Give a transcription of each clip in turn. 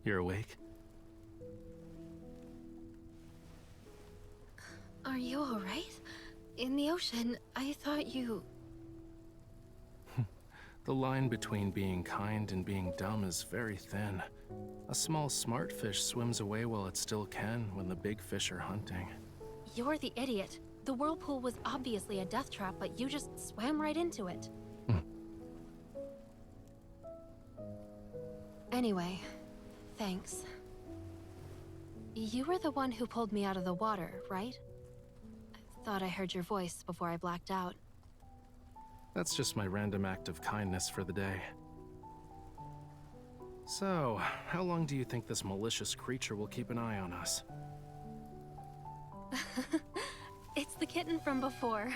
You're awake? Are you alright? In the ocean, I thought you... The line between being kind and being dumb is very thin. A small smart fish swims away while it still can when the big fish are hunting. You're the idiot. The whirlpool was obviously a death trap, but you just swam right into it. Anyway, thanks. You were the one who pulled me out of the water, right? I thought I heard your voice before I blacked out. That's just my random act of kindness for the day. So, how long do you think this malicious creature will keep an eye on us? It's the kitten from before.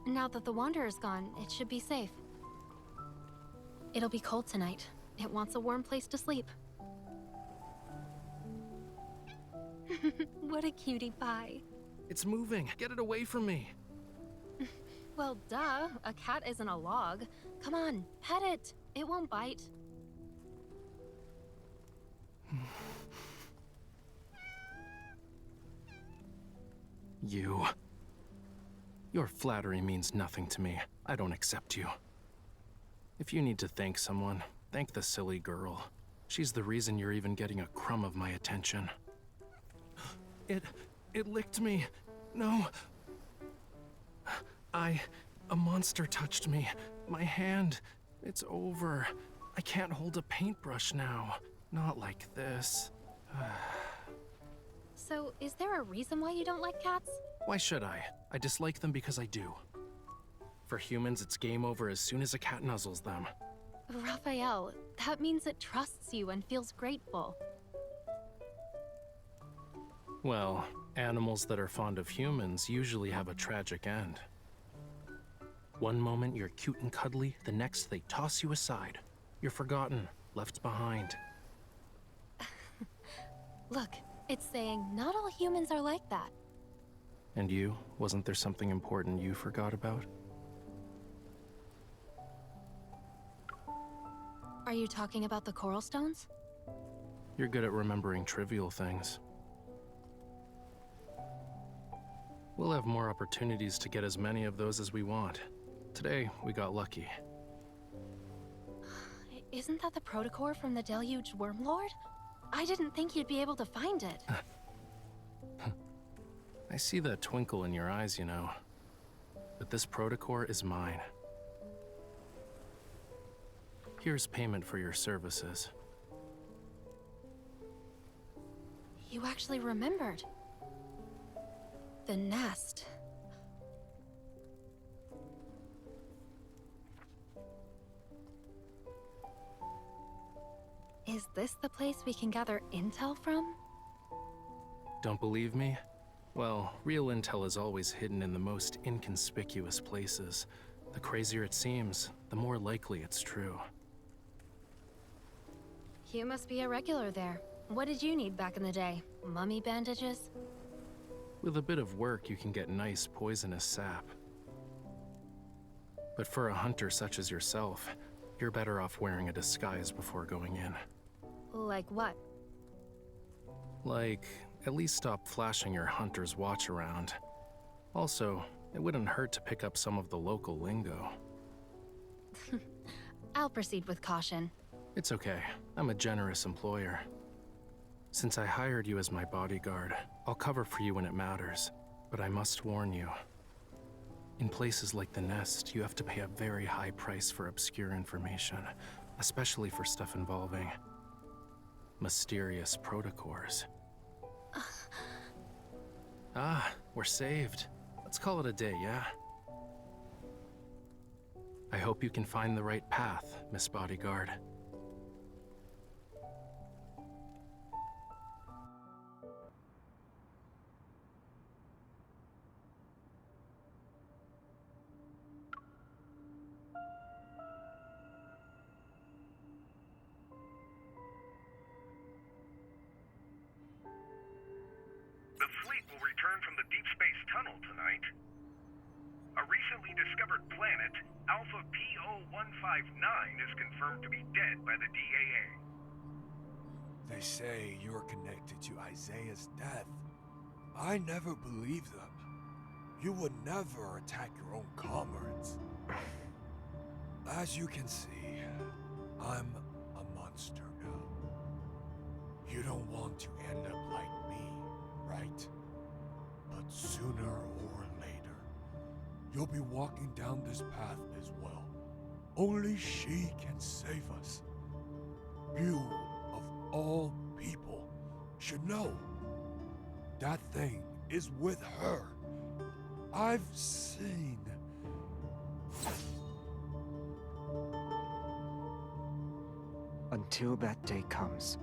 Now that the Wanderer's gone, it should be safe. It'll be cold tonight. It wants a warm place to sleep. What a cutie pie. It's moving! Get it away from me! Well, duh. A cat isn't a log. Come on, pet it. It won't bite. You. Your flattery means nothing to me. I don't accept you. If you need to thank someone, thank the silly girl. She's the reason you're even getting a crumb of my attention. It licked me. No. A monster touched me. My hand. It's over. I can't hold a paintbrush now. Not like this. So, is there a reason why you don't like cats? Why should I? I dislike them because I do. For humans, it's game over as soon as a cat nuzzles them. Raphael, that means it trusts you and feels grateful. Well, animals that are fond of humans usually have a tragic end. One moment you're cute and cuddly, the next they toss you aside. You're forgotten, left behind. Look, it's saying not all humans are like that. And you? Wasn't there something important you forgot about? Are you talking about the coral stones? You're good at remembering trivial things. We'll have more opportunities to get as many of those as we want. Today, we got lucky. Isn't that the protocore from the Deluge Wormlord? I didn't think you'd be able to find it. I see that twinkle in your eyes, you know. But this protocore is mine. Here's payment for your services. You actually remembered. The nest. Is this the place we can gather intel from? Don't believe me? Well, real intel is always hidden in the most inconspicuous places. The crazier it seems, the more likely it's true. You must be a regular there. What did you need back in the day? Mummy bandages? With a bit of work, you can get nice poisonous sap. But for a hunter such as yourself, you're better off wearing a disguise before going in. Like what? Like, at least stop flashing your hunter's watch around. Also, it wouldn't hurt to pick up some of the local lingo. I'll proceed with caution. It's okay. I'm a generous employer. Since I hired you as my bodyguard, I'll cover for you when it matters. But I must warn you. In places like the Nest, you have to pay a very high price for obscure information, especially for stuff involving mysterious protocores. We're saved. Let's call it a day, yeah? I hope you can find the right path, Miss Bodyguard. The fleet will return from the Deepspace tunnel tonight. A recently discovered planet, Alpha PO-159, is confirmed to be dead by the DAA. They say you're connected to Isaiah's death. I never believed them. You would never attack your own comrades. As you can see, I'm a monster now. You don't want to end up like me, right? But sooner or later, you'll be walking down this path as well. Only she can save us. You, of all people, should know. That thing is with her. I've seen. Until that day comes,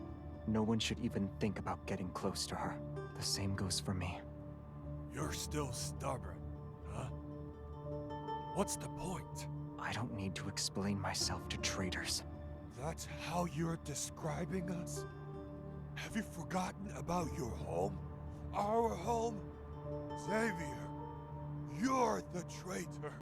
no one should even think about getting close to her. The same goes for me. You're still stubborn, huh? What's the point? I don't need to explain myself to traitors. That's how you're describing us? Have you forgotten about your home? Our home? Xavier, you're the traitor.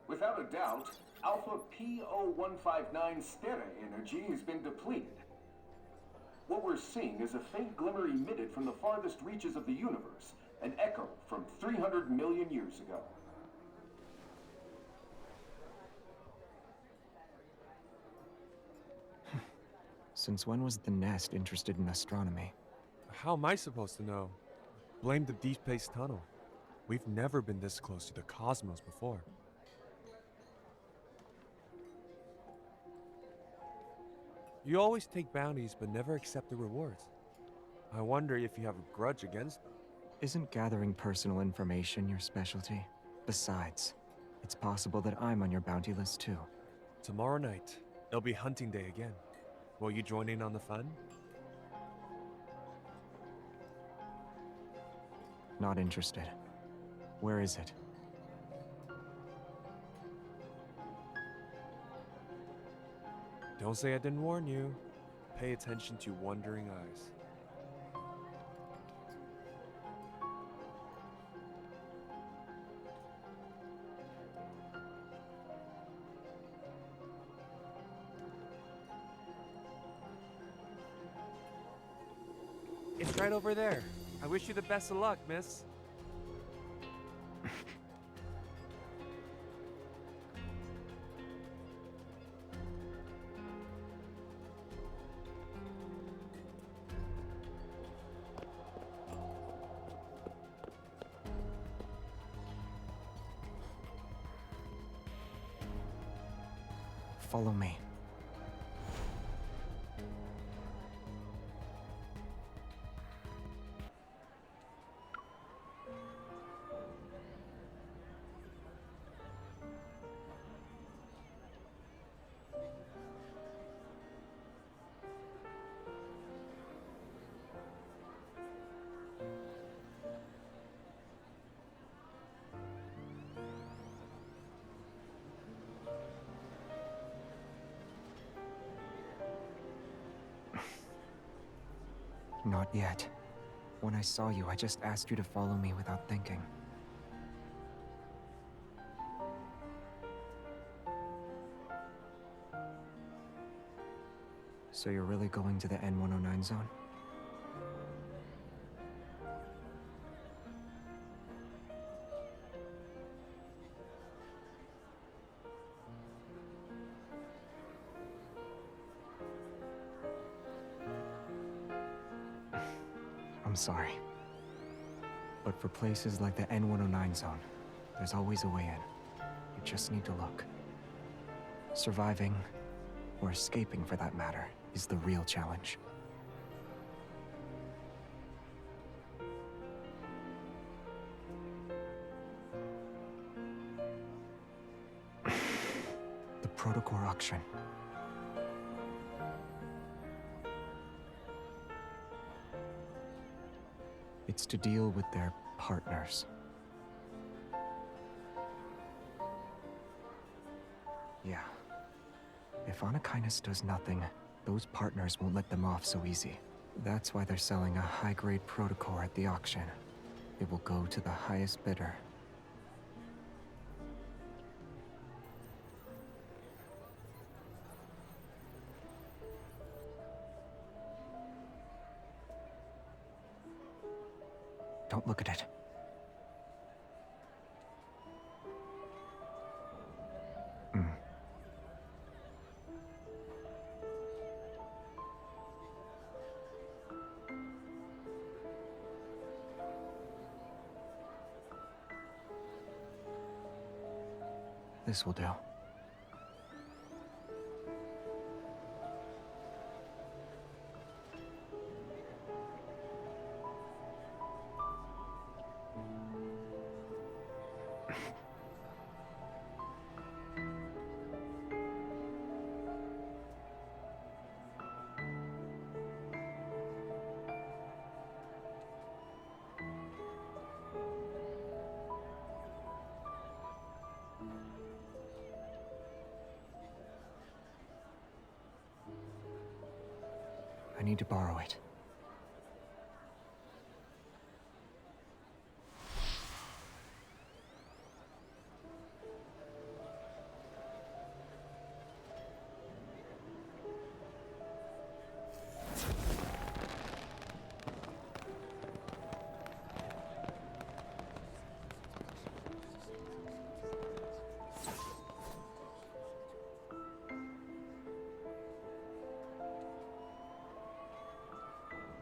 Without a doubt, Alpha P0159 Stera energy has been depleted. What we're seeing is a faint glimmer emitted from the farthest reaches of the universe, an echo from 300 million years ago. Since when was the Nest interested in astronomy? How am I supposed to know? Blame the Deepspace tunnel. We've never been this close to the cosmos before. You always take bounties but never accept the rewards. I wonder if you have a grudge against them. Isn't gathering personal information your specialty? Besides, it's possible that I'm on your bounty list too. Tomorrow night, it'll be hunting day again. Will you join in on the fun? Not interested. Where is it? Don't say I didn't warn you. Pay attention to wandering eyes. It's right over there. I wish you the best of luck, miss. Follow me. Not yet. When I saw you, I just asked you to follow me without thinking. So you're really going to the N109 zone? I'm sorry. But for places like the N109 zone, there's always a way in. You just need to look. Surviving, or escaping for that matter, is the real challenge. The Protocore auction. It's to deal with their partners. Yeah. If Anakinus does nothing, those partners won't let them off so easy. That's why they're selling a high-grade protocore at the auction. It will go to the highest bidder. Don't look at it. This will do. I need to borrow it.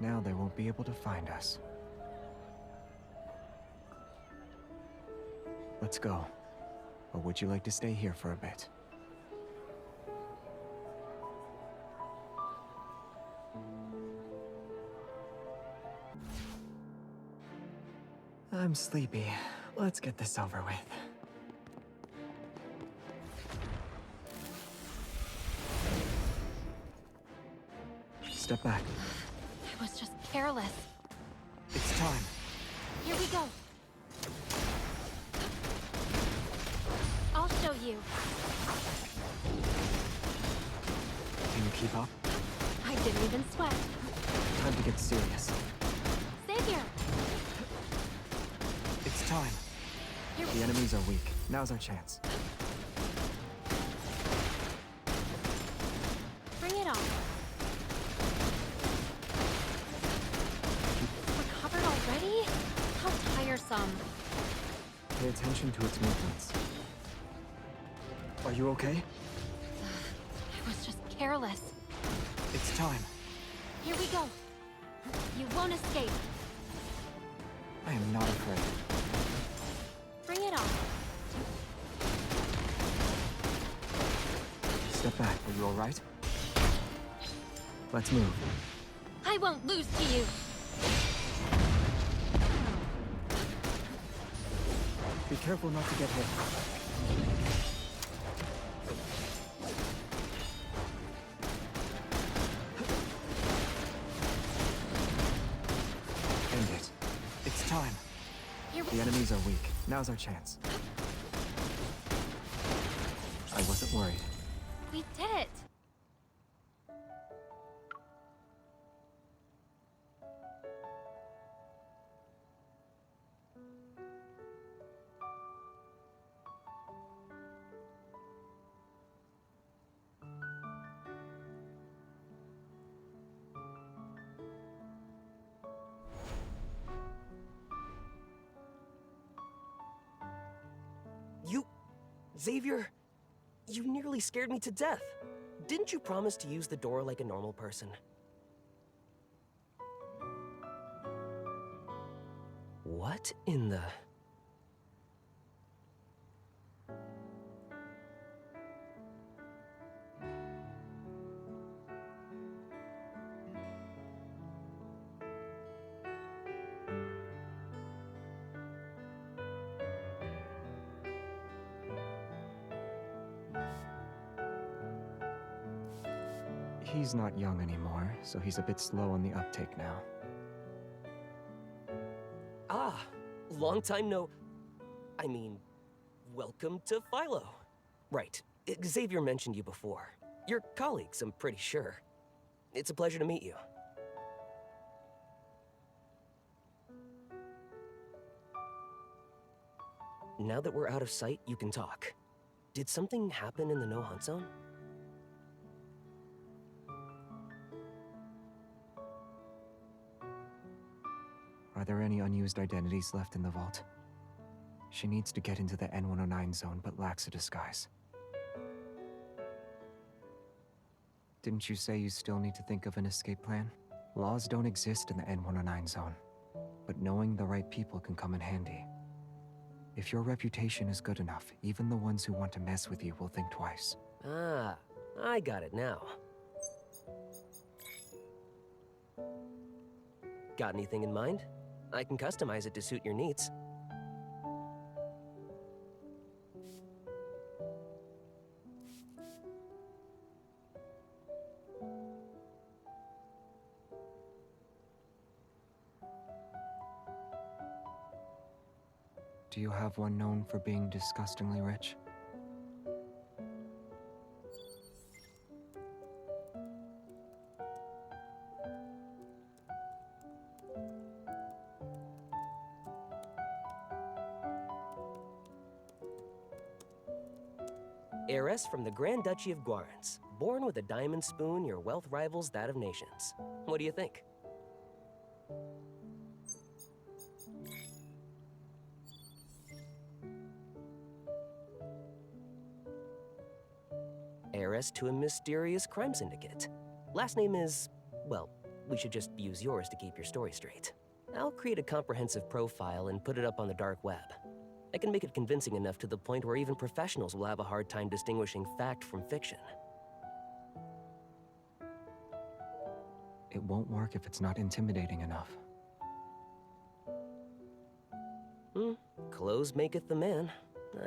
Now they won't be able to find us. Let's go. Or would you like to stay here for a bit? I'm sleepy. Let's get this over with. Step back. I was just careless. It's time. Here we go. I'll show you. Can you keep up? I didn't even sweat. Time to get serious. Savior! It's time. Here The enemies are weak. Now's our chance. Bring it on. Recovered already? How tiresome. Pay attention to its movements. Are you okay? I was just careless. It's time. Here we go. You won't escape. I am not afraid. Bring it on. Step back. Are you alright? Let's move. I won't lose to you. Be careful not to get hit. End it. It's time. Here we The enemies are weak. Now's our chance. I wasn't worried. We did it. Xavier, you nearly scared me to death. Didn't you promise to use the door like a normal person? What in the... He's not young anymore, so he's a bit slow on the uptake now. Ah, long time no... I mean, welcome to Philo. Right, Xavier mentioned you before. You're colleagues, I'm pretty sure. It's a pleasure to meet you. Now that we're out of sight, you can talk. Did something happen in the no-hunt zone? Are there any unused identities left in the vault? She needs to get into the N109 zone, but lacks a disguise. Didn't you say you still need to think of an escape plan? Laws don't exist in the N109 zone, but knowing the right people can come in handy. If your reputation is good enough, even the ones who want to mess with you will think twice. Ah, I got it now. Got anything in mind? I can customize it to suit your needs. Do you have one known for being disgustingly rich? Heiress from the Grand Duchy of Guarans. Born with a diamond spoon, your wealth rivals that of nations. What do you think? Heiress to a mysterious crime syndicate. Last name is... well, we should just use yours to keep your story straight. I'll create a comprehensive profile and put it up on the dark web. I can make it convincing enough to the point where even professionals will have a hard time distinguishing fact from fiction. It won't work if it's not intimidating enough. Clothes maketh the man.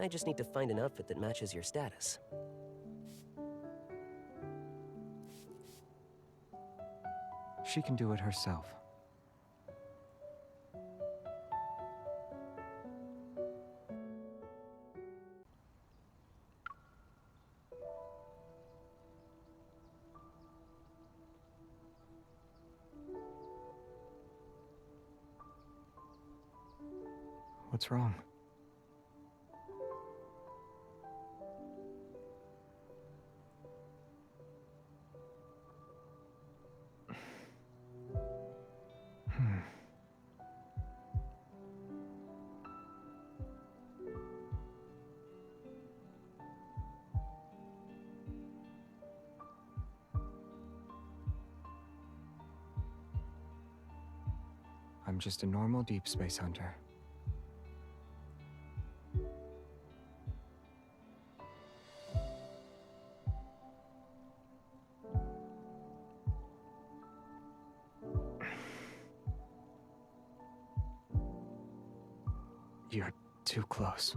I just need to find an outfit that matches your status. She can do it herself. What's wrong? I'm just a normal deep space hunter. You're too close.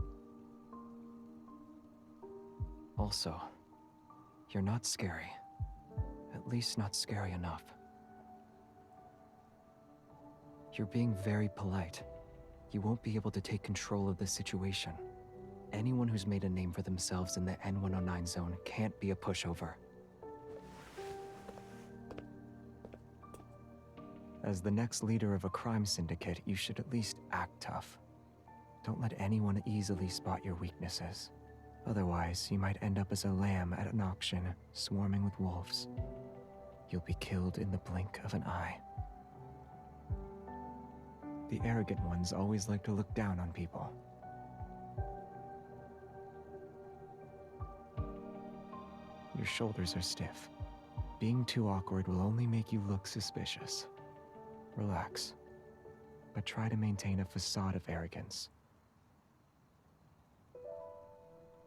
Also, you're not scary. At least not scary enough. You're being very polite. You won't be able to take control of the situation. Anyone who's made a name for themselves in the N109 zone can't be a pushover. As the next leader of a crime syndicate, you should at least act tough. Don't let anyone easily spot your weaknesses. Otherwise, you might end up as a lamb at an auction, swarming with wolves. You'll be killed in the blink of an eye. The arrogant ones always like to look down on people. Your shoulders are stiff. Being too awkward will only make you look suspicious. Relax, but try to maintain a facade of arrogance.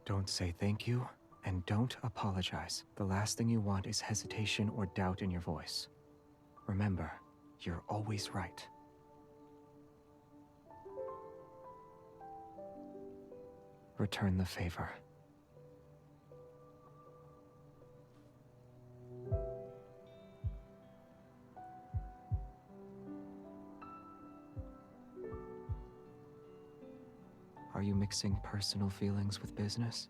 Don't say thank you, and don't apologize. The last thing you want is hesitation or doubt in your voice. Remember, you're always right. Return the favor. Are you mixing personal feelings with business?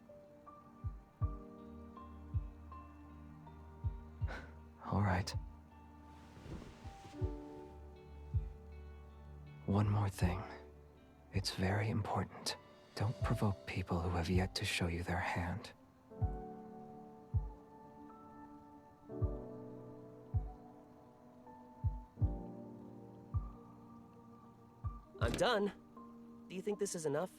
All right. One more thing. It's very important. Don't provoke people who have yet to show you their hand. I'm done. Do you think this is enough?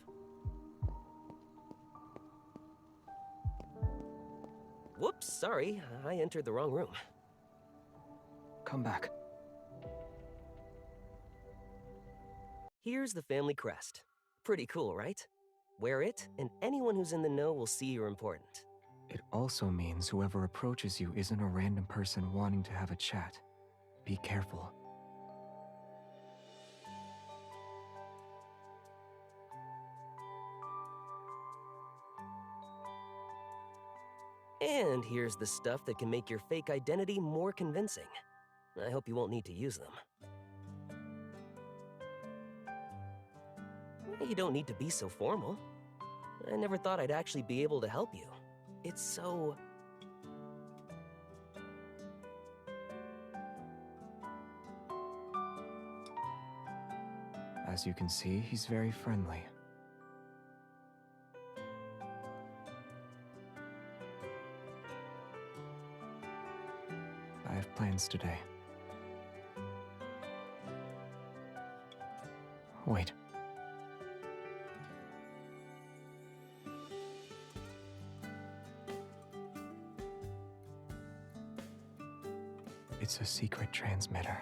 Whoops, sorry. I entered the wrong room. Come back. Here's the family crest. Pretty cool, right? Wear it, and anyone who's in the know will see you're important. It also means whoever approaches you isn't a random person wanting to have a chat. Be careful. And here's the stuff that can make your fake identity more convincing. I hope you won't need to use them. You don't need to be so formal. I never thought I'd actually be able to help you. It's so... As you can see, he's very friendly. I have plans today. Wait. It's a secret transmitter.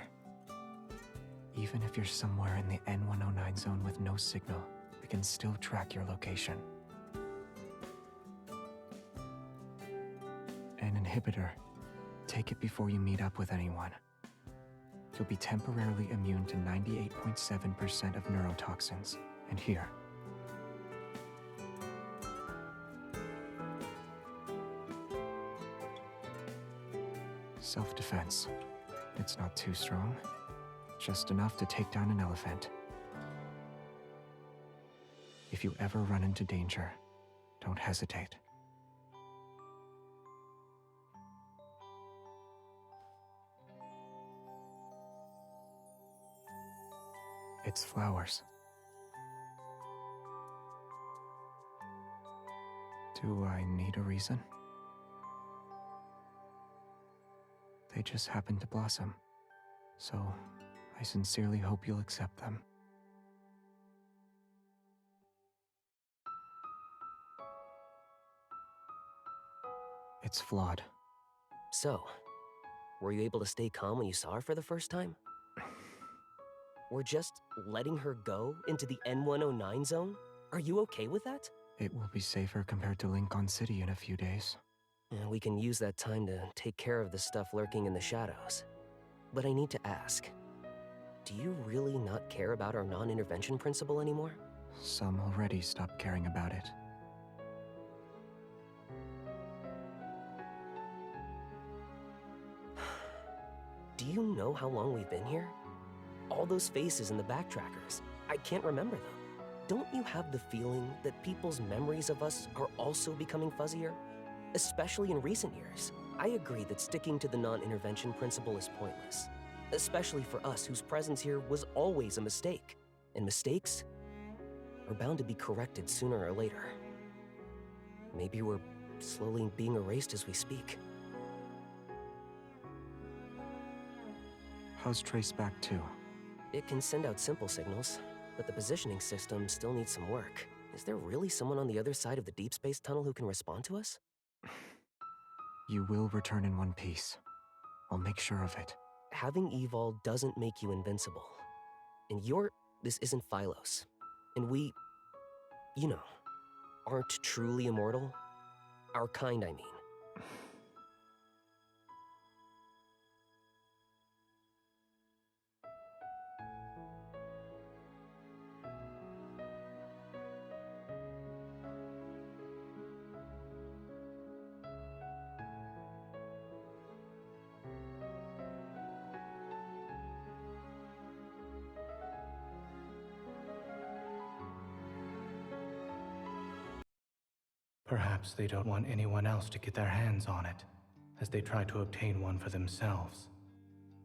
Even if you're somewhere in the N109 zone with no signal, we can still track your location. An inhibitor. Take it before you meet up with anyone. You'll be temporarily immune to 98.7% of neurotoxins. And here. Self-defense. It's not too strong. Just enough to take down an elephant. If you ever run into danger, don't hesitate. It's flowers. Do I need a reason? They just happen to blossom, so I sincerely hope you'll accept them. It's flawed. So, were you able to stay calm when you saw her for the first time? We're just letting her go into the N109 zone? Are you okay with that? It will be safer compared to Lincoln City in a few days. And we can use that time to take care of the stuff lurking in the shadows. But I need to ask, do you really not care about our non-intervention principle anymore? Some already stopped caring about it. Do you know how long we've been here? All those faces in the backtrackers, I can't remember them. Don't you have the feeling that people's memories of us are also becoming fuzzier? Especially in recent years. I agree that sticking to the non-intervention principle is pointless. Especially for us whose presence here was always a mistake. And mistakes are bound to be corrected sooner or later. Maybe we're slowly being erased as we speak. How's Traceback 2? It can send out simple signals, but the positioning system still needs some work. Is there really someone on the other side of the Deepspace tunnel who can respond to us? You will return in one piece. I'll make sure of it. Having Evol doesn't make you invincible. And this isn't Phylos. And we, you know, aren't truly immortal. Our kind, I mean. Perhaps they don't want anyone else to get their hands on it, as they try to obtain one for themselves.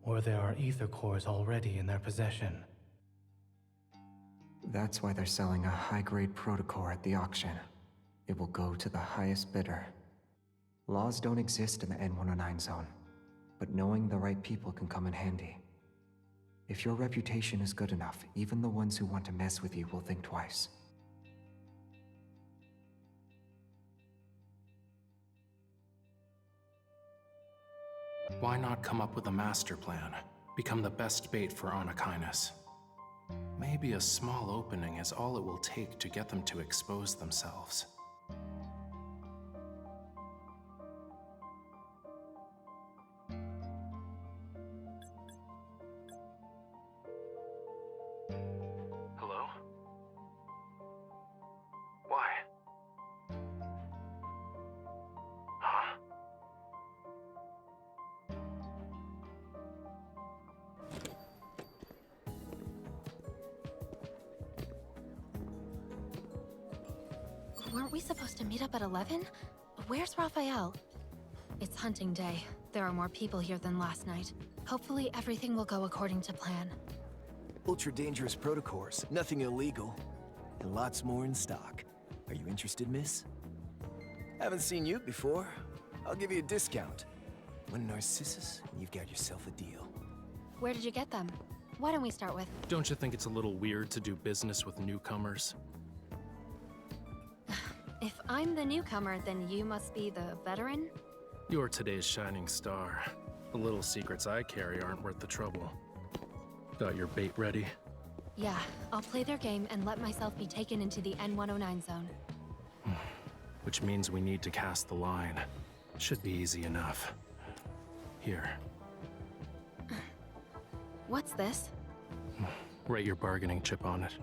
Or there are ether cores already in their possession. That's why they're selling a high-grade protocore at the auction. It will go to the highest bidder. Laws don't exist in the N109 zone, but knowing the right people can come in handy. If your reputation is good enough, even the ones who want to mess with you will think twice. Why not come up with a master plan? Become the best bait for Anakinus. Maybe a small opening is all it will take to get them to expose themselves. Hello? Why? Huh? Weren't we supposed to meet up at 11? Where's Raphael? It's hunting day. There are more people here than last night. Hopefully everything will go according to plan. Ultra-dangerous protocores, nothing illegal. And lots more in stock. Are you interested, miss? Haven't seen you before. I'll give you a discount. One Narcissus, and you've got yourself a deal. Where did you get them? Why don't we start with... Don't you think it's a little weird to do business with newcomers? If I'm the newcomer, then you must be the veteran? You're today's shining star. The little secrets I carry aren't worth the trouble. Got your bait ready? Yeah, I'll play their game and let myself be taken into the N109 zone. Which means we need to cast the line. Should be easy enough. Here, What's this? write your bargaining chip on it.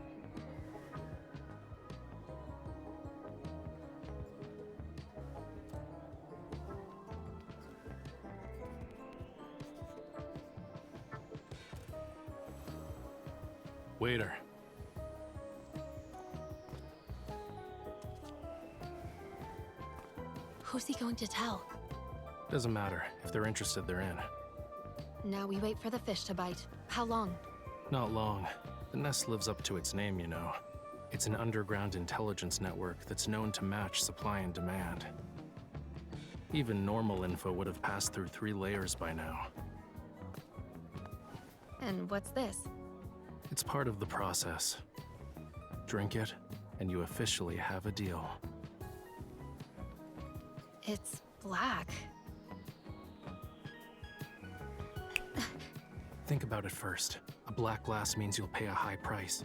Waiter. Who's he going to tell? Doesn't matter. If they're interested, they're in. Now we wait for the fish to bite. How long? Not long. The nest lives up to its name, you know. It's an underground intelligence network that's known to match supply and demand. Even normal info would have passed through 3 layers by now. And what's this? It's part of the process. Drink it, and you officially have a deal. It's black. Think about it first. A black glass means you'll pay a high price.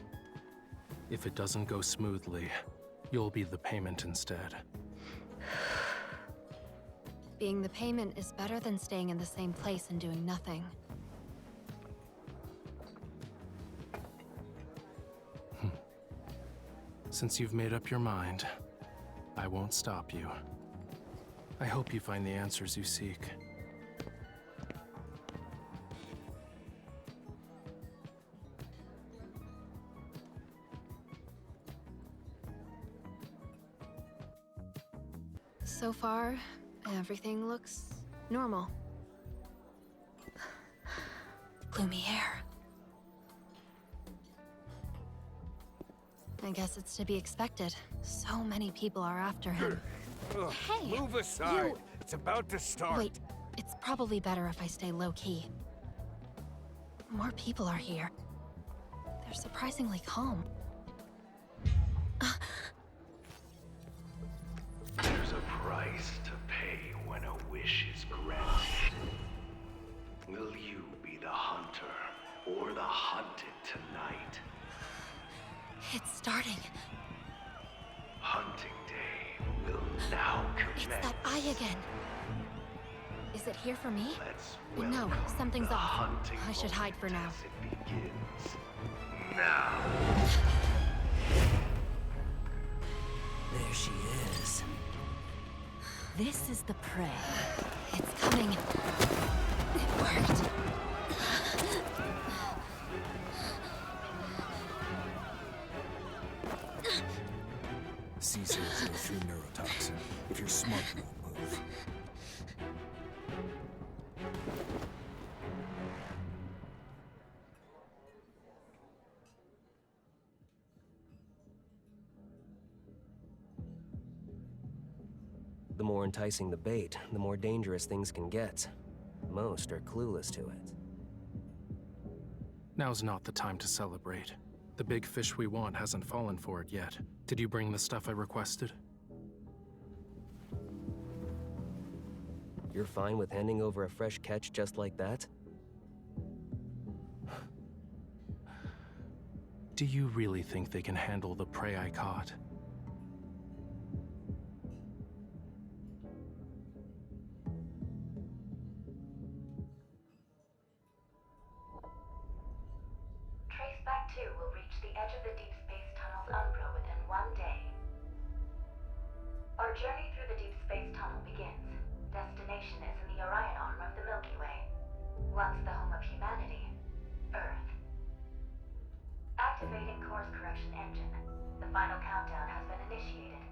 If it doesn't go smoothly, you'll be the payment instead. Being the payment is better than staying in the same place and doing nothing. Since you've made up your mind, I won't stop you. I hope you find the answers you seek. So far, everything looks normal. Gloomy hair. I guess it's to be expected. So many people are after him. Hey! Move aside. you- It's about to start. Wait, it's probably better if I stay low-key. More people are here. They're surprisingly calm. There's a price to pay when a wish is granted. Will you be the hunter or the hunted tonight? It's starting. Hunting day will now It's commence. that eye again. Is it here for me? Let's No, welcome something's the off. hunting I should hide for now. moment as it begins. Now. There she is. This is the prey. It's coming. It worked. C003 neurotoxin. out. If you're smart, you won't move. The more enticing the bait, the more dangerous things can get. Most are clueless to it. Now's not the time to celebrate. The big fish we want hasn't fallen for it yet. Did you bring the stuff I requested? You're fine with handing over a fresh catch just like that? Do you really think they can handle the prey I caught? Traceback 2 will reach the edge of the deep space tunnel's umbra within 1 day. Our journey through the deep space tunnel begins. Destination is in the Orion arm of the Milky Way. Once the home of humanity, Earth. Activating course correction engine. The final countdown has been initiated.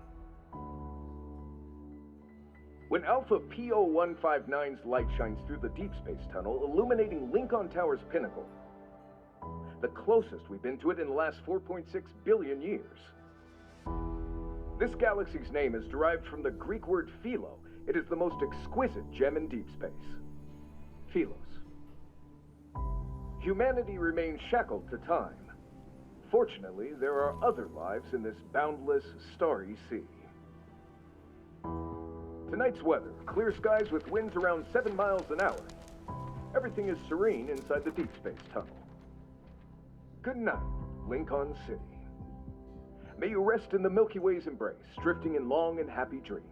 When Alpha P0159's light shines through the deep space tunnel, illuminating Lincoln Tower's pinnacle, the closest we've been to it in the last 4.6 billion years. This galaxy's name is derived from the Greek word philo. It is the most exquisite gem in deep space. Philos. Humanity remains shackled to time. Fortunately, there are other lives in this boundless, starry sea. Tonight's weather, clear skies with winds around 7 miles an hour. Everything is serene inside the deep space tunnel. Good night, Lincoln City. May you rest in the Milky Way's embrace, drifting in long and happy dreams.